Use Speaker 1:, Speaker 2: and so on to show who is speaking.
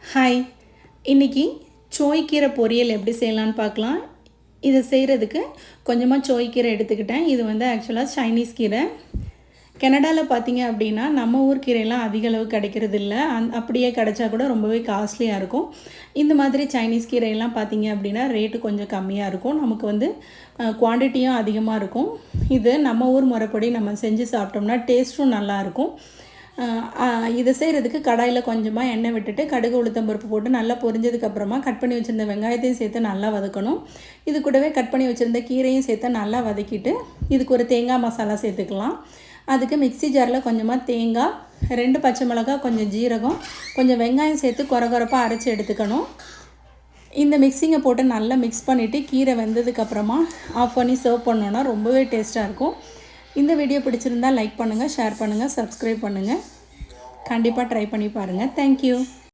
Speaker 1: Hi, இன்றைக்கி சோய்க்கீரை பொரியல் எப்படி செய்யலான்னு பார்க்கலாம். இதை செய்கிறதுக்கு கொஞ்சமாக சோய்க்கீரை எடுத்துக்கிட்டேன். இது ஆக்சுவலாக சைனீஸ் கீரை. கனடாவில் பார்த்தீங்க அப்படின்னா நம்ம ஊர் கீரையெல்லாம் அதிக அளவு கிடைக்கிறது இல்லை. அப்படியே கிடைச்சா கூட ரொம்பவே காஸ்ட்லியாக இருக்கும். இந்த மாதிரி சைனீஸ் கீரையெல்லாம் பார்த்தீங்க அப்படின்னா ரேட்டு கொஞ்சம் கம்மியாக இருக்கும். நமக்கு குவான்டிட்டியும் அதிகமாக இருக்கும். இது நம்ம ஊர் முறைப்படி நம்ம செஞ்சு சாப்பிட்டோம்னா டேஸ்ட்டும் நல்லாயிருக்கும். இதை செய்கிறதுக்கு கடாயில் கொஞ்சமாக எண்ணெய் விட்டுட்டு கடுகு உளுத்தம் பருப்பு போட்டு நல்லா பொரிஞ்சதுக்கப்புறமா கட் பண்ணி வச்சுருந்த வெங்காயத்தையும் சேர்த்து நல்லா வதக்கணும். இது கூடவே கட் பண்ணி வச்சுருந்த கீரையும் சேர்த்து நல்லா வதக்கிட்டு இதுக்கு ஒரு தேங்காய் மசாலா சேர்த்துக்கலாம். அதுக்கு மிக்ஸி ஜாரில் கொஞ்சமாக தேங்காய், 2 பச்சை மிளகாய், கொஞ்சம் ஜீரகம், கொஞ்சம் வெங்காயம் சேர்த்து கொரகொரப்பாக அரைச்சி எடுத்துக்கணும். இந்த மிக்ஸிங்கை போட்டு நல்லா மிக்ஸ் பண்ணிவிட்டு கீரை வெந்ததுக்கப்புறமா ஆஃப் பண்ணி சர்வ் பண்ணோன்னா ரொம்பவே டேஸ்ட்டாக இருக்கும். இந்த வீடியோ பிடிச்சிருந்தால் லைக் பண்ணுங்கள், ஷேர் பண்ணுங்கள், சப்ஸ்கிரைப் பண்ணுங்கள். கண்டிப்பாக ட்ரை பண்ணி பாருங்கள். தேங்க்யூ.